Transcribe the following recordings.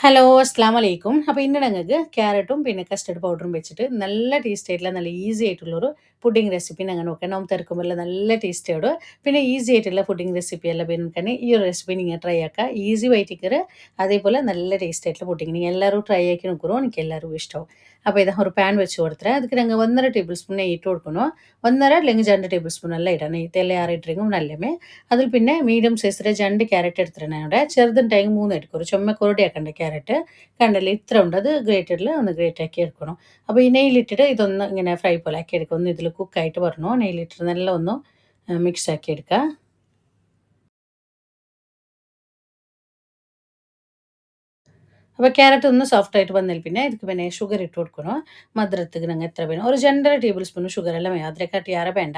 Hello, അസ്സലാമു അലൈക്കും. അപ്പോൾ ഇന്ന് ഞങ്ങൾക്ക് ക്യാരറ്റും പിന്നെ കസ്റ്റർഡ് പൗഡറും വെച്ചിട്ട് നല്ല ടേസ്റ്റ് ആയിട്ടുള്ള നല്ല ഈസി ആയിട്ടുള്ളൊരു പുഡിംഗ് റെസിപ്പി ഞങ്ങൾ നോക്കാം. നോമ്പ് തുറക്കുമ്പോൾ നല്ല ടേസ്റ്റിയോട് പിന്നെ ഈസി ആയിട്ടുള്ള പുഡിംഗ് റെസിപ്പി എല്ലാം വേണമെങ്കിൽ ഈ ഒരു റെസിപ്പി നിങ്ങൾ ട്രൈ ആക്കുക. ഈസി വൈറ്റിക്കറ് അതേപോലെ നല്ല ടേസ്റ്റ് ആയിട്ടുള്ള പുഡിംഗ് നിങ്ങൾ എല്ലാവരും ട്രൈ ആക്കി നോക്കണോ, എനിക്ക് എല്ലാവർക്കും ഇഷ്ടമാവും. അപ്പോൾ ഇത് ഒരു പാൻ വെച്ച് കൊടുത്തേ അതിക്ക് ഞങ്ങൾ 1.5 ടേബിൾ സ്പൂൺ നെയ്യ് ഇട്ട് കൊടുക്കണം. 1.5 അല്ലെങ്കിൽ 2 ടേബിൾ സ്പൂൺ എല്ലാം ഇടാം. നെയ്യ് എല്ലാം ആറിയിട്ടിരിക്കും നല്ലമേ. അതിൽ പിന്നെ മീഡിയം സൈസിലെ 2 ക്യാരറ്റ് എടുത്തിട്ടുണ്ട്. അവിടെ ചെറുതുണ്ടായി 3 എടുക്കും. ഒരു ചുമ കൊറടിയാക്കണ്ട ക്യാരറ്റ് കണ്ടല്ലേ ഇത്ര ഉണ്ട്. അത് ഗ്രേറ്ററിൽ ഒന്ന് ഗ്രേറ്റ് ആക്കി എടുക്കണം. അപ്പോൾ ഈ നെയ്യിലിട്ടിട്ട് ഇതൊന്ന് ഇങ്ങനെ ഫ്രൈ പോലെ ആക്കി എടുക്കും. ഒന്ന് ഇതിൽ കുക്കായിട്ട് പറഞ്ഞു നെയ്യിലിട്ടിട്ട് നല്ല ഒന്ന് മിക്സ് ആക്കി എടുക്കുക. അപ്പോൾ ക്യാരറ്റ് ഒന്ന് സോഫ്റ്റ് ആയിട്ട് വന്നതിൽ പിന്നെ ಇದಕ್ಕೆ പിന്നെ ഷുഗർ ഇട്ട് കൊടുക്കണം. മധുരത്തിന് ഞങ്ങൾ എത്ര വേണം ഒരു 2.5 ടേബിൾ സ്പൂൺ ഷുഗർ എല്ലാം വേണം. അതിനെക്കാട്ടി ഏറെ വേണ്ട.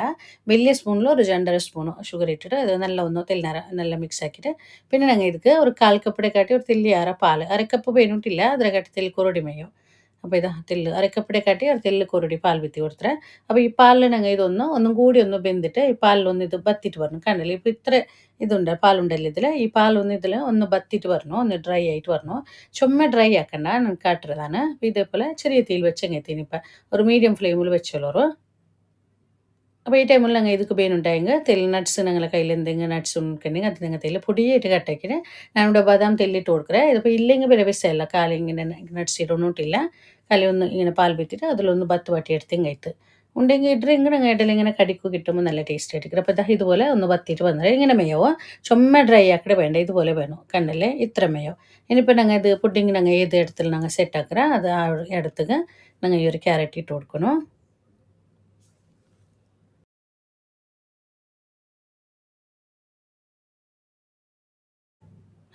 വലിയ സ്പൂണിൽ ഒരു 2.5 സ്പൂൺ ഷുഗർ ഇട്ടിട്ട് അത് നല്ല ഒന്ന് തെല്ലിനാര നല്ല മിക്സ് ആക്കിയിട്ട് പിന്നെ ഞങ്ങൾ ഇതിക്ക് ഒരു 1/4 കപ്പിടെ കാട്ടി ഒരു തെല്ലി ഏറെ പാൽ അരക്കപ്പ് വേണ്ടിയിട്ടില്ല അതിനെക്കാട്ടി തെല്ല് കുറുടി മേയോ. അപ്പോൾ ഇത് തെല്ല് അരക്കപ്പിടെ കാട്ടി ഒരു തെല്ല് കുറുടി പാൽ വിത്തി കൊടുത്തേ. അപ്പോൾ ഈ പാലിൽ ഞങ്ങൾ ഒന്നും കൂടി ഒന്ന് വെന്തിട്ട് ഈ പാലിലൊന്ന് ഇത് ബത്തിയിട്ട് പറഞ്ഞു കണ്ടല്ലേ ഇപ്പോൾ ഇത്ര ഇതുണ്ട് പാലുണ്ടല്ലോ ഇതിൽ ഈ പാലൊന്ന് ഇതിൽ ഒന്ന് ബത്തിയിട്ട് പറഞ്ഞു ഒന്ന് ഡ്രൈ ആയിട്ട് പറഞ്ഞു. ചുമ്മാ ഡ്രൈ ആക്കണ്ട ഞാൻ കാട്ടുறതാണ്. ഇതേപോലെ ചെറിയ തീയിൽ വെച്ചെങ്ങെത്തിന് ഇപ്പം ഒരു മീഡിയം ഫ്ലെയിമിൽ വെച്ചോളൂ. അപ്പോൾ ഈ ടൈമിൽ ഞങ്ങൾ ಇದಕ್ಕೆ ಬೇನುಂಟಾയെങ്കിൽ ತೆಲ್ ನಟ್ಸ್ ഞങ്ങളെ കയ്യിൽ എന്തെങ്കിലും നട്ട്സ് ഉണ്ടെങ്കിൽ അത് നിങ്ങൾ തെല്ല് പൊടിയായിട്ട് കട്ടാക്കിയിട്ട് ഞാനിവിടെ ബദാം തെല്ലിട്ട് കൊടുക്കറേ. ഇതിപ്പോൾ ഇല്ലെങ്കിൽ പിന്നെ വിസയല്ല കാലി ഇങ്ങനെ നട്ട്സ് ഇടൊന്നിട്ടില്ല. കാലി ഒന്ന് ഇങ്ങനെ പാൽ വിത്തിട്ട് അതിലൊന്ന് ബത്ത് വാട്ടി എടുത്ത് ഇങ്ങായിട്ട് ഉണ്ടെങ്കിൽ ഇട്ടെങ്കിൽ ഞങ്ങൾ ഇടയിൽ ഇങ്ങനെ കടിക്ക് കിട്ടുമ്പോൾ നല്ല ടേസ്റ്റ് ആയിരിക്കും. അപ്പോൾ ഇതുപോലെ ഒന്ന് ബത്തിയിട്ട് വന്നാൽ ഇങ്ങനെ മേയോ ചുമ്മാ ഡ്രൈ ആക്കിയിട്ട് വേണ്ട ഇതുപോലെ വേണം കണ്ടല്ലേ ഇത്ര മേയോ. ഇനിയിപ്പോൾ ഞങ്ങൾ ഇത് പുഡിങ് ഞങ്ങൾ ഏത് ഇടത്തിൽ ഞങ്ങൾ സെറ്റ് ആക്കുക അത് ആ ഇടത്തേക്ക് ഞങ്ങൾ ഈ ഒരു ക്യാരറ്റ് ഇട്ട് കൊടുക്കണം.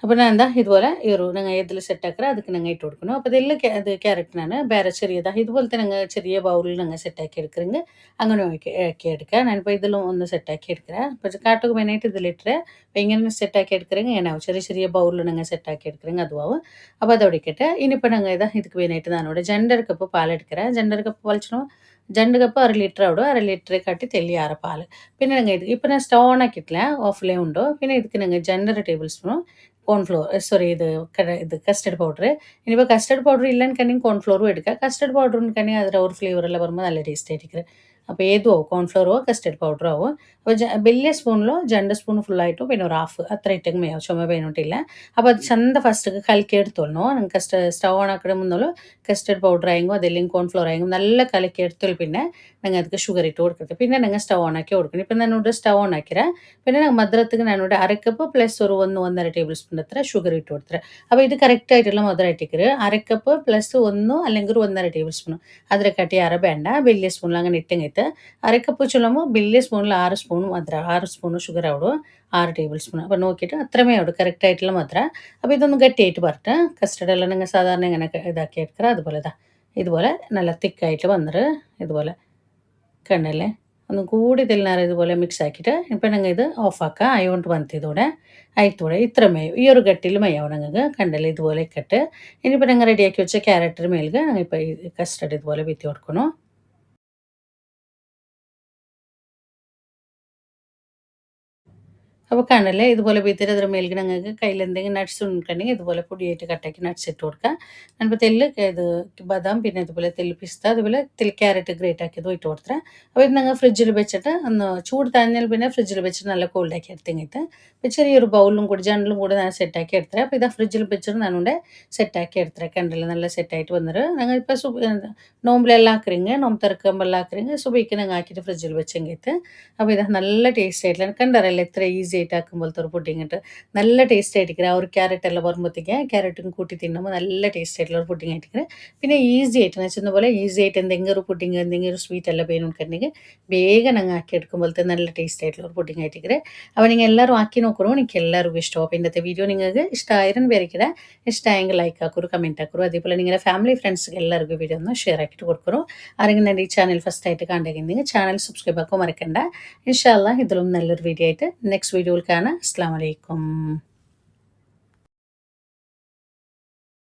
അപ്പോൾ ഞാൻ എന്താ ഇതുപോലെ ഈ ഒരു ഞങ്ങൾ ഏതിൽ സെറ്റ് ആക്കുക അതിക്ക് ഞങ്ങൾ ഇട്ട് കൊടുക്കണം. അപ്പോൾ ഇതെല്ലാം അത് ക്യാരറ്റിനാണ് വേറെ ചെറിയതാ ഇതുപോലത്തെ ഞങ്ങൾ ചെറിയ ബൗളിൽ ഞങ്ങൾ സെറ്റാക്കി എടുക്കുന്നെങ്കിൽ അങ്ങനെ ആക്കി എടുക്കുക. ഞാനിപ്പോൾ ഇതിലും ഒന്ന് സെറ്റാക്കി എടുക്കുക. പക്ഷേ കാട്ടുക്ക് മെയിനായിട്ട് ഇതിലിട്ടേ അപ്പോൾ ഇങ്ങനെ സെറ്റാക്കി എടുക്കുന്നെങ്കിൽ ഇങ്ങനെ ആവും. ചെറിയ ചെറിയ ബൗളിൽ ഞങ്ങൾ സെറ്റാക്കി എടുക്കുന്നെങ്കിൽ അതുമാവും. അപ്പോൾ അത് ഒടിക്കട്ടെ. ഇനിയിപ്പോൾ ഞങ്ങൾ ഇതാ ഇതിക്ക് മെയിനായിട്ട് ഞാനിവിടെ 2.5 കപ്പ് പാലെടുക്കുക. 2.5 കപ്പ് വലിച്ചോ 2 കപ്പ് 1/2 ലിറ്റർ അവിടെ 1/2 ലിറ്റർ കാട്ടി തെല്ലി ആറ് പാൽ പിന്നെ ഞങ്ങൾ ഇത് ഇപ്പോൾ ഞാൻ സ്റ്റവ് ഓൺ ആക്കിയിട്ടില്ല ഓഫിലേ ഉണ്ടോ പിന്നെ ഇതിക്ക് ഞങ്ങൾ 2.5 ടേബിൾ സ്പൂൺ കോൺഫ്ലോർ സോറി ഇത് കസ്റ്റർഡ് പൗഡർ. ഇനിയിപ്പോൾ കസ്റ്റർഡ് പൗഡർ ഇല്ലെന്നുണ്ടെങ്കിൽ കോൺഫ്ലോറും എടുക്കുക. കസ്റ്റർഡ് പൗഡർ ഉണ്ടെങ്കിൽ അതിൽ ഒരു ഫ്ലേവർ എല്ലാം വരുമ്പോൾ നല്ല ടേസ്റ്റ് ആയിരിക്കും. അപ്പോൾ ഏതോ കോൺഫ്ലോറോ കസ്റ്റർഡ് പൗഡറോ ആവും. അപ്പോൾ വലിയ സ്പൂണിലോ 2 സ്പൂൺ ഫുള്ളായിട്ടും പിന്നെ ഒരു ഹാഫ് അത്ര ഇട്ടെങ്കിൽ മേയോ ചുമ വേണ്ടിയിട്ടില്ല. അപ്പോൾ അത് ചന്ത ഫസ്റ്റ് കലക്കി എടുത്തോളൂ. സ്റ്റവ് ഓൺ ആക്കിയ മുന്നോളൂ കസ്റ്റർഡ് പൗഡർ ആയെങ്കിൽ അതെല്ലാം കോൺഫ്ലോർ ആയെങ്കിൽ നല്ല കലക്കി എടുത്തോളൂ. പിന്നെ ഞങ്ങൾ ಅದಕ್ಕೆ ഷുഗർ ഇട്ട് കൊടുക്കരുത്. പിന്നെ ഞങ്ങൾ സ്റ്റവ് ഓൺ ആക്കി കൊടുക്കണം. ഇപ്പം ഞാനിവിടെ സ്റ്റവ് ഓൺ ആക്കിയാൽ പിന്നെ ഞങ്ങൾ മധുരത്തിന് ഞാനിവിടെ 1/2 കപ്പ് പ്ലസ് ഒരു 1.5 ടേബിൾ സ്പൂൺ അത്ര ഷുഗർ ഇട്ട് കൊടുത്തത്. അപ്പോൾ ഇത് കറക്റ്റായിട്ടുള്ള മധുരം ഇട്ടിക്കര് 1/2 കപ്പ് പ്ലസ് 1 അല്ലെങ്കിൽ 1.5 ടേബിൾ സ്പൂൺ അതിനെക്കാട്ടി അര വേണ്ട വലിയ സ്പൂണിൽ അങ്ങനെ ഇട്ടെങ്കിൽ 1/2 കപ്പ് ചൊല്ലുമ്പോൾ വലിയ സ്പൂണിൽ 6 സ്പൂൺ മധുരം 6 സ്പൂൺ ഷുഗർ ആവിടും 6 ടേബിൾ സ്പൂൺ അപ്പോൾ നോക്കിയിട്ട് അത്രമേ ആവിടും കറക്റ്റായിട്ടുള്ള മധുരം. അപ്പോൾ ഇതൊന്ന് ഗട്ടിയായിട്ട് പറഞ്ഞിട്ട് കസ്റ്റർഡ് എല്ലാം നിങ്ങൾ സാധാരണ ഇങ്ങനെ ഇതാക്കി എടുക്കുക അതുപോലെ ഇതുപോലെ നല്ല തിക്കായിട്ട് വന്നിട്ട് ഇതുപോലെ കണ്ടല്ലേ ഒന്നും കൂടി തെല്ലിനാറ് ഇതുപോലെ മിക്സ് ആക്കിയിട്ട് ഇപ്പം ഞങ്ങൾ ഇത് ഓഫാക്കുക അയോണ്ട് വന്നതോടെ ആയിത്തൂടെ ഇത്ര മേയും ഈ ഒരു ഗട്ടിയിൽ മേയാവും ഞങ്ങൾക്ക് കണ്ടല്ലേ ഇതുപോലെ ഇക്കട്ട്. ഇനിയിപ്പോൾ ഞങ്ങൾ റെഡിയാക്കി വെച്ച ക്യാരറ്റ് മേൽക്ക് ഞങ്ങൾ ഇപ്പോൾ ഈ കസ്റ്റർഡ് ഇതുപോലെ വിത്തി കൊടുക്കണം. അപ്പോൾ കണ്ടല്ലേ ഇതുപോലെ ബീത്തിട്ട് അതിന് മേൽക്ക് ഞങ്ങൾക്ക് കയ്യിൽ എന്തെങ്കിലും നട്ട്സ് ഉണ്ടെങ്കിൽ ഇതുപോലെ പൊടിയായിട്ട് കട്ടാക്കി നട്ട്സ് ഇട്ട് കൊടുക്കുക. ഞാനിപ്പോൾ തെല്ല് ഇത് ബദാം പിന്നെ ഇതുപോലെ തെല്ല് പിസ്ത അതുപോലെ തെല്ല് ക്യാരറ്റ് ഗ്രേറ്റ് ആക്കിയത് ഇട്ട് കൊടുത്തത്. അപ്പോൾ ഇത് ഞങ്ങൾ ഫ്രിഡ്ജിൽ വെച്ചിട്ട് ഒന്ന് ചൂട് തഞ്ഞാൽ പിന്നെ ഫ്രിഡ്ജിൽ വെച്ചിട്ട് നല്ല കോൾഡ് ആക്കി എടുത്തിങ്ങിട്ട് ഇപ്പോൾ ചെറിയൊരു ബൗളിലും കൂടി ജനലും കൂടി ഞാൻ സെറ്റാക്കി എടുത്തത്. അപ്പോൾ ഇതാ ഫ്രിഡ്ജിൽ വെച്ചിട്ട് ഞാനുണ്ട് സെറ്റാക്കി എടുത്തത് കണ്ടല്ലേ നല്ല സെറ്റായിട്ട് വന്നിട്ട് ഞങ്ങൾ ഇപ്പോൾ നോമ്പിലെല്ലാം ആക്കുറിങ്ങ് നോമ്പ് തിറക്കുമ്പോൾ ആക്കുറിങ്ങ് സുബൈക്ക് ഞങ്ങൾ ആക്കിയിട്ട് ഫ്രിഡ്ജിൽ വെച്ചെങ്കിട്ട് അപ്പോൾ ഇത് നല്ല ടേസ്റ്റ് ആയിട്ടില്ല കണ്ടറിയില്ല ഇത്ര ഈസി ആയിട്ട് ആക്കുമ്പോഴത്തെ ഒരു പുഡിങ് ഇട്ട് നല്ല ടേസ്റ്റ് ആയിരിക്കും. ആ ഒരു ക്യാരറ്റ് എല്ലാം വരുമ്പോഴത്തേക്ക് ക്യാരറ്റും കൂട്ടി തിന്നുമ്പോൾ നല്ല ടേസ്റ്റ് ആയിട്ടുള്ള ഒരു പുഡിങ് ആയിരിക്കും. പിന്നെ ഈസി ആയിട്ട് ഞാൻ ചെന്ന പോലെ ഈസി ആയിട്ട് എന്തെങ്കിലും ഒരു പുഡിങ് എന്തെങ്കിലും ഒരു സ്വീറ്റ് എല്ലാം വേണമെന്നുണ്ടെങ്കിൽ വേഗം ഞങ്ങൾ ആക്കി എടുക്കുമ്പോഴത്തെ നല്ല ടേസ്റ്റ് ആയിട്ടുള്ള ഒരു പുഡിങ് ആയിരിക്കും. അപ്പോൾ നിങ്ങൾ എല്ലാവരും ആക്കി നോക്കണോ എനിക്ക് എല്ലാവർക്കും ഇഷ്ടവും. അപ്പോൾ ഇന്നത്തെ വീഡിയോ നിങ്ങൾക്ക് ഇഷ്ടമായാലും വരയ്ക്കില്ല ഇഷ്ടമായെങ്കിൽ ലൈക്ക് ആക്കൂ കമൻറ്റ് ആക്കൂ അതേപോലെ നിങ്ങളുടെ ഫാമിലി ഫ്രണ്ട്സ് എല്ലാവർക്കും വീഡിയോ ഒന്ന് ഷെയർ ആക്കിയിട്ട് കൊടുക്കണോ. ആരെങ്കിലും എൻ്റെ ഈ ചാനൽ ഫസ്റ്റ് ആയിട്ട് കണ്ടെങ്കിൽ ചാനൽ സബ്സ്ക്രൈബ് ആക്കാൻ മറക്കണ്ട. ഇൻഷാ അല്ലാഹ് ഇതിലും നല്ലൊരു വീഡിയോ ആയിട്ട് നെക്സ്റ്റ് വീഡിയോയിൽ കാണാം. അസ്സലാമു അലൈക്കും.